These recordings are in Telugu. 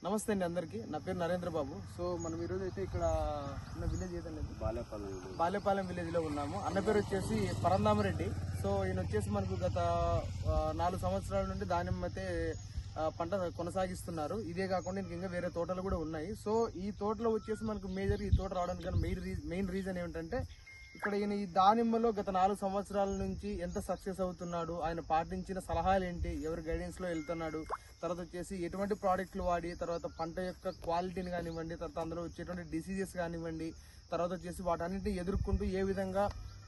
నమస్తే అండి అందరికీ. నా పేరు నరేంద్ర బాబు. సో మనం ఈరోజు అయితే ఇక్కడ ఉన్న విలేజ్ ఏదండి, బాలేపాలెం విలేజ్ లో ఉన్నాము. అన్న పేరు వచ్చేసి పరంధామరెడ్డి. సో ఈయన వచ్చేసి మనకు గత 4 సంవత్సరాల నుండి దానిమ్మ అయితే పంట కొనసాగిస్తున్నారు. ఇదే కాకుండా ఇంకా వేరే తోటలు కూడా ఉన్నాయి. సో ఈ తోటలో వచ్చేసి మనకు మేజర్ ఈ తోట రావడానికి మెయిన్ రీజన్ ఏమిటంటే ఇక్కడ ఈయన ఈ దానిమ్మలో గత 4 సంవత్సరాల నుంచి ఎంత సక్సెస్ అవుతున్నాడు, ఆయన పాటించిన సలహాలు ఏంటి, ఎవరి గైడెన్స్ లో వెళ్తున్నాడు, తర్వాత వచ్చేసి ఎటువంటి ప్రోడక్ట్లు వాడి, తర్వాత పంట యొక్క క్వాలిటీని కానివ్వండి, తర్వాత అందులో వచ్చేటువంటి డిసీజెస్ కానివ్వండి, తర్వాత వచ్చేసి వాటన్నిటిని ఎదుర్కొంటూ ఏ విధంగా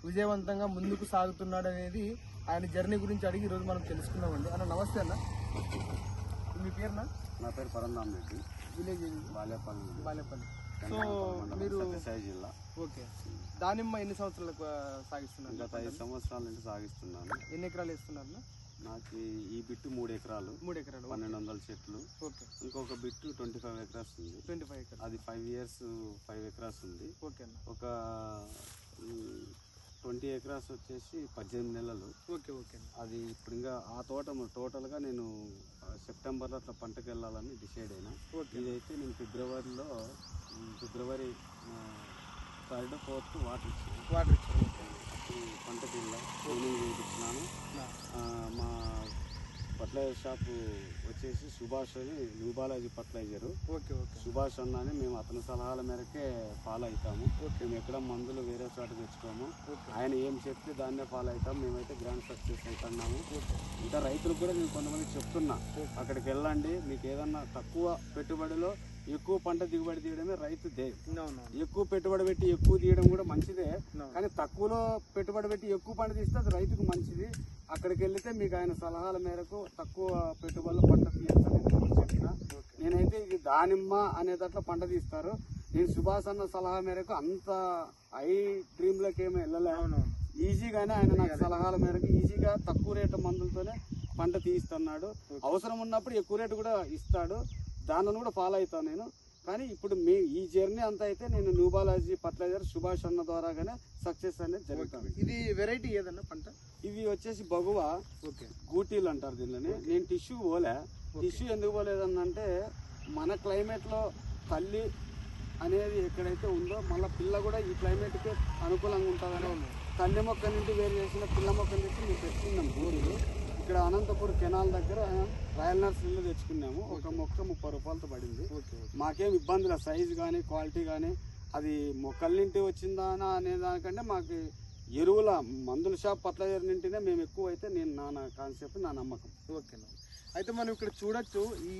విజయవంతంగా ముందుకు సాగుతున్నాడు అనేది ఆయన జర్నీ గురించి అడిగి ఈరోజు మనం తెలుసుకున్నామండి. అన్న నమస్తే అన్న, మీ పేరునా? నా పేరు పరంధామరెడ్డి, విలేజ్ బాలేపల్లి. సో మీరు జిల్లా. ఓకే, దానిమ్మ ఎన్ని సంవత్సరాలకు సాగిస్తున్నారు? గత 5 సంవత్సరాల నుండి సాగిస్తున్నాను. ఎన్ని ఎకరాలు వేస్తున్నారు? నాకు ఈ బిట్టు 3 ఎకరాలు, 1200 చెట్లు. ఓకే, ఇంకొక బిట్టు 25 ఎకరాస్ ఉంది. 25 ఎకరాలు, అది 5 years 5 ఎకరాస్ ఉంది. ఓకే అన్న. ఒక 20 ఎకరాస్ వచ్చేసి 18 నెలలు. Okay okay. అది ఇప్పుడు ఇంకా ఆ తోట టోటల్గా నేను సెప్టెంబర్లో అట్లా పంటకు వెళ్ళాలని డిసైడ్ అయినా. ఇదైతే నేను ఫిబ్రవరి 3rd 4th వాటర్ ఇచ్చాను. పంటకు వెళ్ళా, ట్రైనింగ్ చేయించినాను. మా ఫర్టిలైజర్ షాపు వచ్చేసి సుభాష్ అని, న్యూ బాలాజీ ఫర్టిలైజరు. సుభాష్ అన్న అని మేము అతని సలహాల మేరకే ఫాలో అవుతాము. మేము ఎక్కడ మందులు వేరే చోట తెచ్చుకోము. ఆయన ఏం చెప్తే దాన్నే ఫాలో అవుతాము. మేమైతే గ్రాండ్ సక్సెస్ అవుతున్నాము. ఇంకా రైతులకు కూడా నేను కొంతమంది చెప్తున్నా, అక్కడికి వెళ్ళండి, మీకు ఏదన్నా తక్కువ పెట్టుబడిలో ఎక్కువ పంట దిగుబడి తీయడమే రైతు ధ్యేయం. ఎక్కువ పెట్టుబడి పెట్టి ఎక్కువ తీయడం కూడా మంచిదే, కానీ తక్కువలో పెట్టుబడి పెట్టి ఎక్కువ పంట తీస్తే అది రైతుకు మంచిది. అక్కడికి వెళ్తే మీకు ఆయన సలహాల మేరకు తక్కువ పెట్టుబడిలో పంట తీయచ్చని చెప్పిన. నేనైతే ఇది దానిమ్మ అనేటట్లు పంట తీస్తారు. నేను సుభాష్ అన్న సలహా మేరకు అంత హై డ్రీమ్లోకి ఏమీ వెళ్ళలేను. ఈజీగానే ఆయన నాకు సలహాల మేరకు ఈజీగా తక్కువ రేటు మందులతోనే పంట తీస్తున్నాడు. అవసరం ఉన్నప్పుడు ఎక్కువ రేటు కూడా ఇస్తాడు. దానిని కూడా ఫాలో అవుతాను నేను. కానీ ఇప్పుడు ఈ జర్నీ అంతా అయితే నేను న్యూ బాలాజీ ఫర్టిలైజర్ సుభాష్ అన్న ద్వారాగానే సక్సెస్ అనేది జరుగుతుంది. ఇది వెరైటీ ఏదన్నా పంట? ఇవి వచ్చేసి బగువ, గూటీలు అంటారు దీనిని. నేను టిష్యూ పోలే. టిష్యూ ఎందుకు పోలేదన్నంటే మన క్లైమేట్లో తల్లి అనేది ఎక్కడైతే ఉందో మళ్ళీ పిల్ల కూడా ఈ క్లైమేట్కి అనుకూలంగా ఉంటుందని తల్లి మొక్క నుండి వేరు చేసిన పిల్ల మొక్క నుంచి మేము తెచ్చుకున్నాం గూటీలు. ఇక్కడ అనంతపూర్ కెనాల్ దగ్గర రాయల్ నర్సరీలో తెచ్చుకున్నాము. ఒక మొక్క 30 రూపాయలతో పడింది. మాకేం ఇబ్బంది లేదు, సైజు కానీ క్వాలిటీ కానీ. అది మొక్కల నుండి వచ్చిందా అనే దానికంటే మాకు ఎరువుల మందుల షాప్ ఫర్టిలైజర్ నుండినే మేము ఎక్కువ అయితే నా కాన్సెప్ట్, నా నమ్మకం. ఓకేనా. అయితే మనం ఇక్కడ చూడొచ్చు ఈ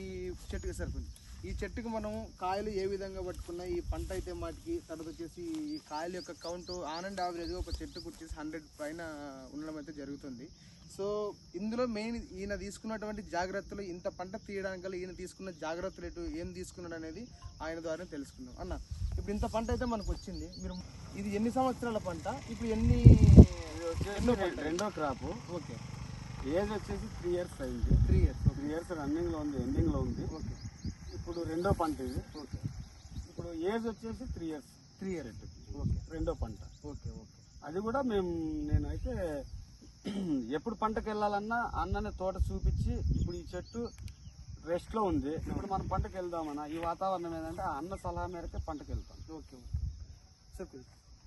చెట్టుకి సరిపోయింది. ఈ చెట్టుకు మనం కాయలు ఏ విధంగా పట్టుకున్నాయి, ఈ పంట అయితే మాటికి తర్వాత వచ్చేసి ఈ కాయల యొక్క కౌంట్ ఆన్ అండ్ యావరేజ్ ఒక చెట్టుకు వచ్చేసి 100 పైన ఉండడం అయితే జరుగుతుంది. సో ఇందులో మెయిన్ ఈయన తీసుకున్నటువంటి జాగ్రత్తలు, ఇంత పంట తీయడానికి ఈయన తీసుకున్న జాగ్రత్తలు ఏం తీసుకున్నాడు అనేది ఆయన ద్వారా తెలుసుకుందాం. అన్న ఇప్పుడు ఇంత పంట అయితే మనకు వచ్చింది, మీరు ఇది ఎన్ని సంవత్సరాల పంట? ఇప్పుడు రెండో క్రాప్. ఓకే, ఏజ్ వచ్చేసి 3 years అయింది. 3 years రన్నింగ్లో ఉంది, ఎండింగ్లో ఉంది. ఓకే, ఇప్పుడు రెండో పంట ఇది. ఓకే, ఇప్పుడు ఏజ్ వచ్చేసి 3 years. ఓకే, రెండో పంట. ఓకే. అది కూడా నేనైతే ఎప్పుడు పంటకు వెళ్ళాలన్నా అన్ననే తోట చూపించి, ఇప్పుడు ఈ చెట్టు రెస్ట్లో ఉంది, ఇప్పుడు మనం పంటకు వెళ్దామన్నా ఈ వాతావరణం ఏంటంటే అన్న సలహా మేరకే పంటకు వెళ్తాం. ఓకే, సరే.